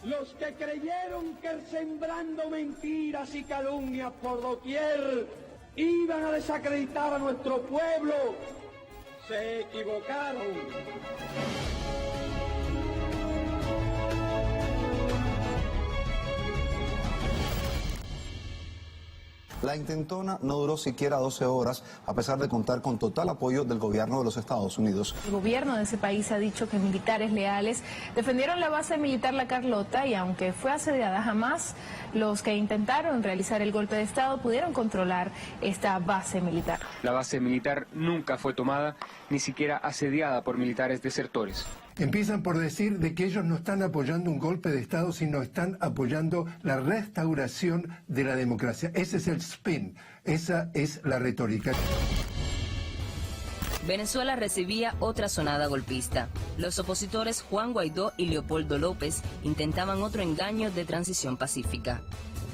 Los que creyeron que sembrando mentiras y calumnias por doquier iban a desacreditar a nuestro pueblo, se equivocaron. La intentona no duró siquiera 12 horas, a pesar de contar con total apoyo del gobierno de los Estados Unidos. El gobierno de ese país ha dicho que militares leales defendieron la base militar La Carlota y aunque fue asediada, jamás los que intentaron realizar el golpe de Estado pudieron controlar esta base militar. La base militar nunca fue tomada, ni siquiera asediada por militares desertores. Empiezan por decir de que ellos no están apoyando un golpe de Estado, sino están apoyando la restauración de la democracia. Ese es el spin, esa es la retórica. Venezuela recibía otra sonada golpista. Los opositores Juan Guaidó y Leopoldo López intentaban otro engaño de transición pacífica.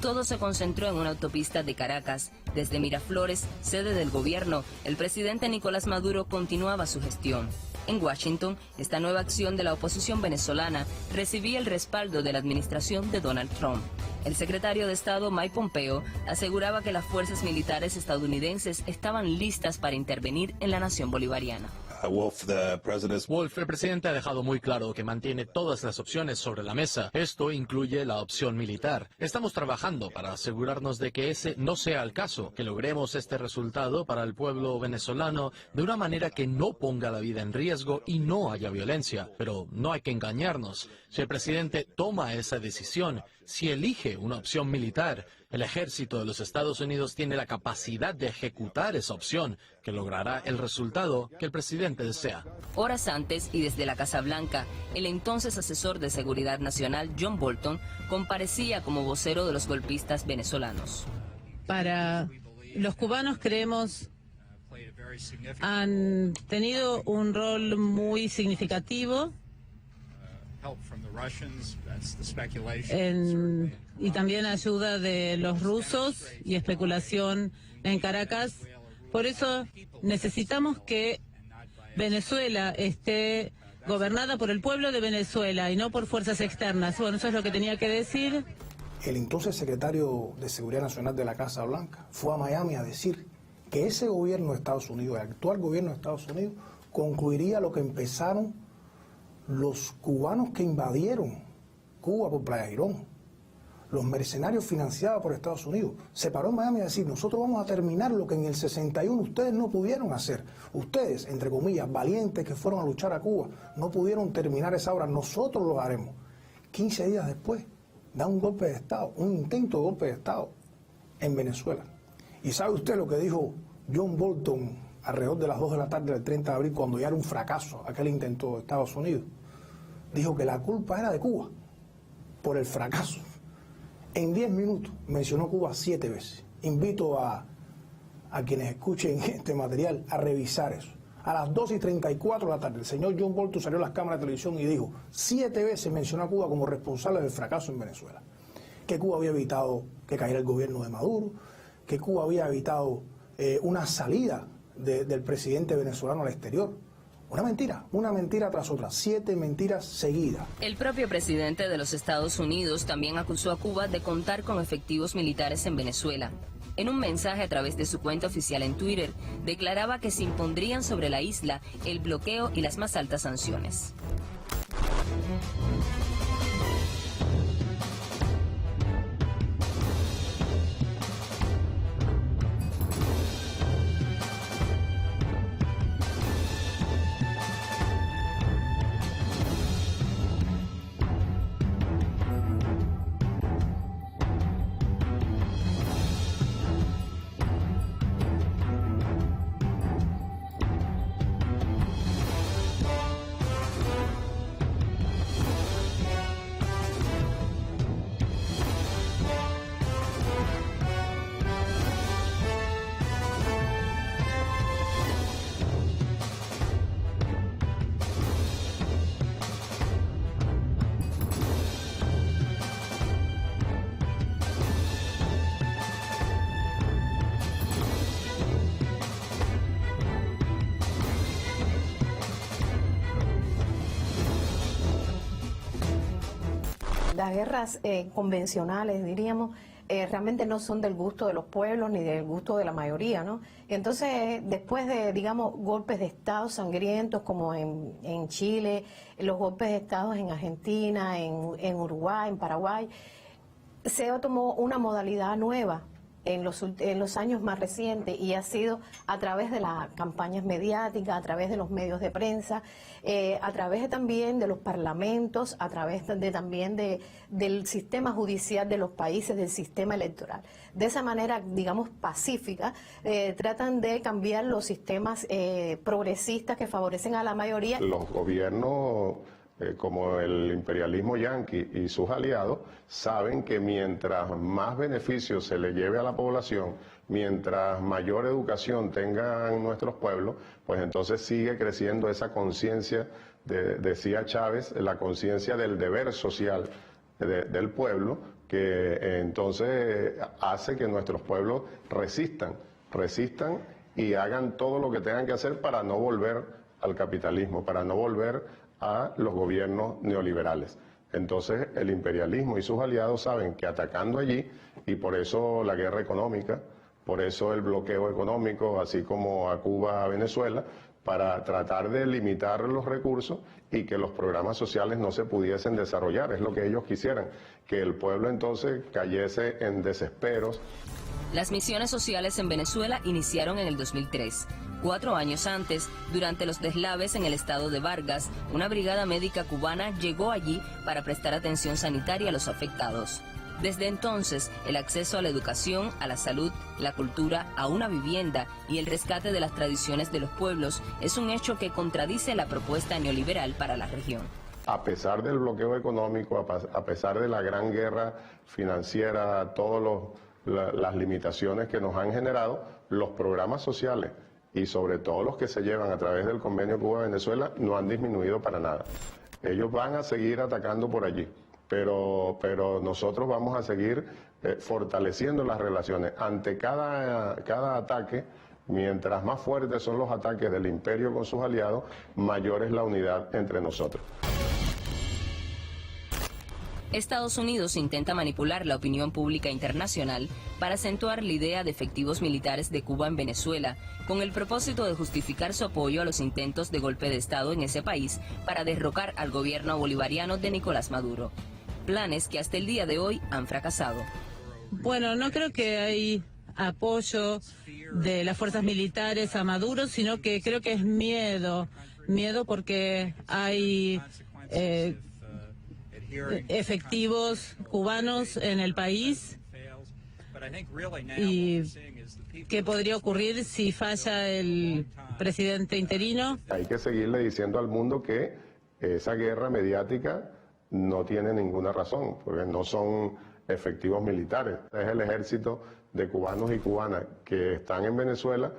Todo se concentró en una autopista de Caracas. Desde Miraflores, sede del gobierno, el presidente Nicolás Maduro continuaba su gestión. En Washington, esta nueva acción de la oposición venezolana recibía el respaldo de la administración de Donald Trump. El secretario de Estado Mike Pompeo aseguraba que las fuerzas militares estadounidenses estaban listas para intervenir en la nación bolivariana. Wolf, el presidente ha dejado muy claro que mantiene todas las opciones sobre la mesa. Esto incluye la opción militar. Estamos trabajando para asegurarnos de que ese no sea el caso, que logremos este resultado para el pueblo venezolano de una manera que no ponga la vida en riesgo y no haya violencia. Pero no hay que engañarnos. Si el presidente toma esa decisión, si elige una opción militar, el ejército de los Estados Unidos tiene la capacidad de ejecutar esa opción, que logrará el resultado que el presidente desea. Horas antes y desde la Casa Blanca, el entonces asesor de Seguridad Nacional John Bolton comparecía como vocero de los golpistas venezolanos. Para los cubanos creemos han tenido un rol muy significativo y también ayuda de los rusos y especulación en Caracas. Por eso necesitamos que Venezuela esté gobernada por el pueblo de Venezuela y no por fuerzas externas. Bueno, eso es lo que tenía que decir. El entonces secretario de Seguridad Nacional de la Casa Blanca fue a Miami a decir que ese gobierno de Estados Unidos, el actual gobierno de Estados Unidos, concluiría lo que empezaron los cubanos que invadieron Cuba por Playa Girón, los mercenarios financiados por Estados Unidos. Se paró en Miami a decir, nosotros vamos a terminar lo que en el 61 ustedes no pudieron hacer. Ustedes, entre comillas, valientes que fueron a luchar a Cuba, no pudieron terminar esa obra, nosotros lo haremos. 15 días después, da un golpe de Estado, un intento de golpe de Estado en Venezuela. ¿Y sabe usted lo que dijo John Bolton alrededor de las 2 de la tarde del 30 de abril, cuando ya era un fracaso aquel intento de Estados Unidos? Dijo que la culpa era de Cuba por el fracaso. En 10 minutos mencionó Cuba 7 veces. Invito a quienes escuchen este material a revisar eso. A las 2:34 de la tarde, el señor John Bolton salió a las cámaras de televisión y dijo 7 veces mencionó a Cuba como responsable del fracaso en Venezuela. Que Cuba había evitado que cayera el gobierno de Maduro, que Cuba había evitado una salida del presidente venezolano al exterior. Una mentira tras otra, 7 mentiras seguidas. El propio presidente de los Estados Unidos también acusó a Cuba de contar con efectivos militares en Venezuela. En un mensaje a través de su cuenta oficial en Twitter, declaraba que se impondrían sobre la isla el bloqueo y las más altas sanciones. Las guerras convencionales, diríamos, realmente no son del gusto de los pueblos ni del gusto de la mayoría, ¿no? Entonces, después de, digamos, golpes de Estado sangrientos como en Chile, los golpes de Estado en Argentina, en Uruguay, en Paraguay, se tomó una modalidad nueva en los años más recientes, y ha sido a través de las campañas mediáticas, a través de los medios de prensa, a través también de los parlamentos, a través también del sistema judicial de los países, del sistema electoral. De esa manera, digamos, pacífica, tratan de cambiar los sistemas progresistas que favorecen a la mayoría. Los gobiernos como el imperialismo yanqui y sus aliados, saben que mientras más beneficios se le lleve a la población, mientras mayor educación tengan nuestros pueblos, pues entonces sigue creciendo esa conciencia, decía Chávez, la conciencia del deber social del pueblo, que entonces hace que nuestros pueblos resistan y hagan todo lo que tengan que hacer para no volver al capitalismo, para no volver a los gobiernos neoliberales. Entonces el imperialismo y sus aliados saben que atacando allí, y por eso la guerra económica, por eso el bloqueo económico, así como a Cuba, a Venezuela, para tratar de limitar los recursos y que los programas sociales no se pudiesen desarrollar. Es lo que ellos quisieran, que el pueblo entonces cayese en desesperos. Las misiones sociales en Venezuela iniciaron en el 2003. 4 años antes, durante los deslaves en el estado de Vargas, una brigada médica cubana llegó allí para prestar atención sanitaria a los afectados. Desde entonces, el acceso a la educación, a la salud, la cultura, a una vivienda y el rescate de las tradiciones de los pueblos es un hecho que contradice la propuesta neoliberal para la región. A pesar del bloqueo económico, a pesar de la gran guerra financiera, todas las limitaciones que nos han generado, los programas sociales y sobre todo los que se llevan a través del convenio Cuba-Venezuela no han disminuido para nada. Ellos van a seguir atacando por allí, pero nosotros vamos a seguir fortaleciendo las relaciones. Ante cada ataque, mientras más fuertes son los ataques del imperio con sus aliados, mayor es la unidad entre nosotros. Estados Unidos intenta manipular la opinión pública internacional para acentuar la idea de efectivos militares de Cuba en Venezuela, con el propósito de justificar su apoyo a los intentos de golpe de Estado en ese país para derrocar al gobierno bolivariano de Nicolás Maduro. Planes que hasta el día de hoy han fracasado. Bueno, no creo que hay apoyo de las fuerzas militares a Maduro, sino que creo que es miedo porque hay efectivos cubanos en el país. ¿Y qué podría ocurrir si falla el presidente interino? Hay que seguirle diciendo al mundo que esa guerra mediática no tiene ninguna razón, porque no son efectivos militares. Es el ejército de cubanos y cubanas que están en Venezuela,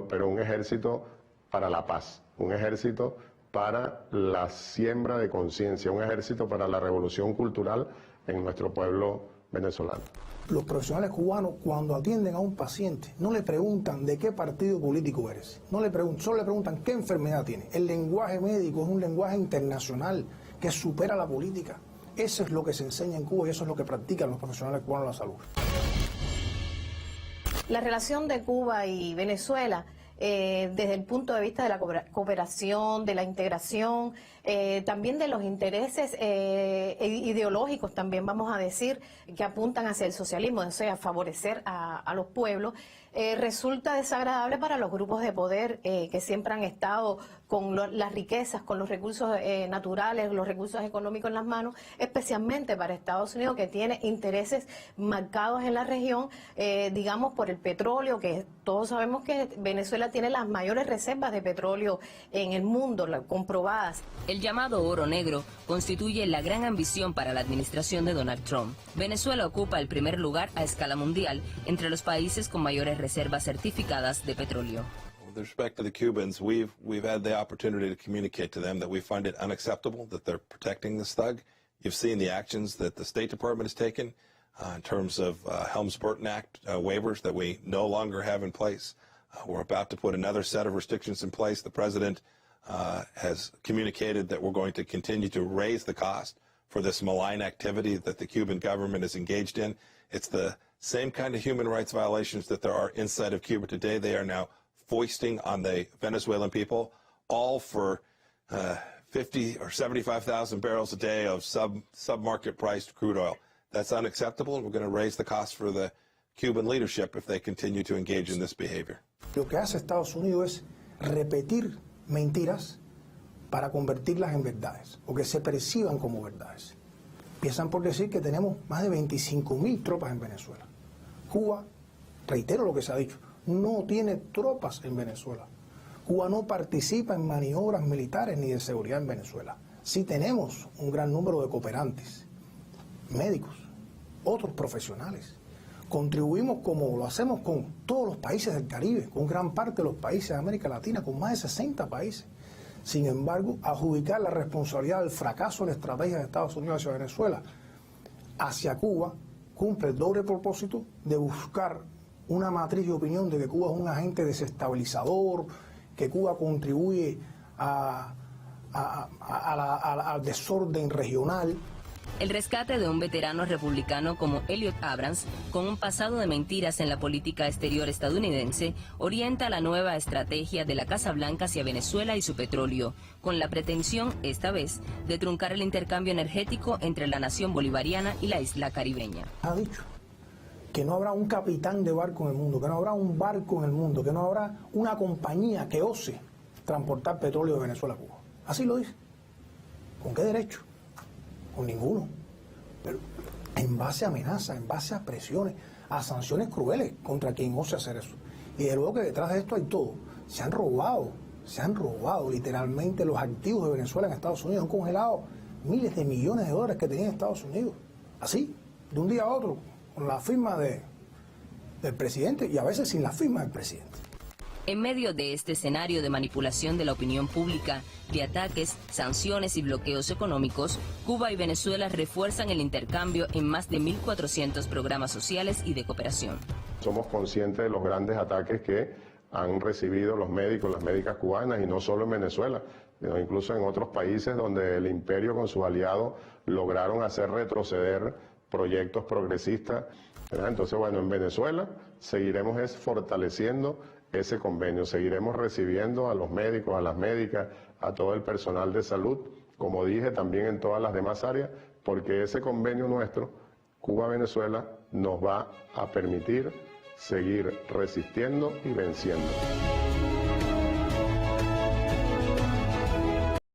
pero un ejército para la paz, un ejército para la siembra de conciencia, un ejército para la revolución cultural en nuestro pueblo venezolano. Los profesionales cubanos, cuando atienden a un paciente, no le preguntan de qué partido político eres, solo le preguntan qué enfermedad tiene. El lenguaje médico es un lenguaje internacional que supera la política. Eso es lo que se enseña en Cuba y eso es lo que practican los profesionales cubanos de la salud. La relación de Cuba y Venezuela, desde el punto de vista de la cooperación, de la integración, también de los intereses ideológicos, también vamos a decir, que apuntan hacia el socialismo, o sea, favorecer a los pueblos, resulta desagradable para los grupos de poder que siempre han estado con las riquezas, con los recursos naturales, los recursos económicos en las manos, especialmente para Estados Unidos, que tiene intereses marcados en la región, digamos por el petróleo, que todos sabemos que Venezuela tiene las mayores reservas de petróleo en el mundo, comprobadas. El llamado oro negro constituye la gran ambición para la administración de Donald Trump. Venezuela ocupa el primer lugar a escala mundial entre los países con mayores reservas certificadas de petróleo. With respect to the Cubans, we've had the opportunity to communicate to them that we find it unacceptable that they're protecting this thug. You've seen the actions that the State Department has taken in terms of Helms-Burton Act waivers that we no longer have in place. We're about to put another set of restrictions in place. The President has communicated that we're going to continue to raise the cost for this malign activity that the Cuban government is engaged in. It's the same kind of human rights violations that there are inside of Cuba today. They are now foisting on the Venezuelan people, all for 50 or 75,000 barrels a day of sub-market priced crude oil. That's unacceptable, and we're going to raise the cost for the Cuban leadership if they continue to engage in this behavior. Lo que hace Estados Unidos es repetir mentiras para convertirlas en verdades, o que se perciban como verdades. Empiezan por decir que tenemos más de 25.000 tropas en Venezuela. Cuba, reitero lo que se ha dicho, no tiene tropas en Venezuela. Cuba no participa en maniobras militares ni de seguridad en Venezuela. Sí tenemos un gran número de cooperantes, médicos, otros profesionales. Contribuimos como lo hacemos con todos los países del Caribe, con gran parte de los países de América Latina, con más de 60 países. Sin embargo, adjudicar la responsabilidad del fracaso de la estrategia de Estados Unidos hacia Venezuela, hacia Cuba, cumple el doble propósito de buscar una matriz de opinión de que Cuba es un agente desestabilizador, que Cuba contribuye al desorden regional. El rescate de un veterano republicano como Elliot Abrams, con un pasado de mentiras en la política exterior estadounidense, orienta la nueva estrategia de la Casa Blanca hacia Venezuela y su petróleo, con la pretensión, esta vez, de truncar el intercambio energético entre la nación bolivariana y la isla caribeña. Ha dicho que no habrá un capitán de barco en el mundo, que no habrá un barco en el mundo, que no habrá una compañía que ose transportar petróleo de Venezuela a Cuba. Así lo dice. ¿Con qué derecho? Con ninguno. Pero en base a amenazas, en base a presiones, a sanciones crueles contra quien ose hacer eso. Y de luego que detrás de esto hay todo. Se han robado literalmente los activos de Venezuela en Estados Unidos. Han congelado miles de millones de dólares que tenía en Estados Unidos. Así, de un día a otro, con la firma del presidente y a veces sin la firma del presidente. En medio de este escenario de manipulación de la opinión pública, de ataques, sanciones y bloqueos económicos, Cuba y Venezuela refuerzan el intercambio en más de 1.400 programas sociales y de cooperación. Somos conscientes de los grandes ataques que han recibido los médicos, las médicas cubanas, y no solo en Venezuela, sino incluso en otros países donde el imperio con sus aliados lograron hacer retroceder proyectos progresistas. Entonces, bueno, en Venezuela seguiremos fortaleciendo ese convenio, seguiremos recibiendo a los médicos, a las médicas, a todo el personal de salud, como dije, también en todas las demás áreas, porque ese convenio nuestro, Cuba-Venezuela, nos va a permitir seguir resistiendo y venciendo.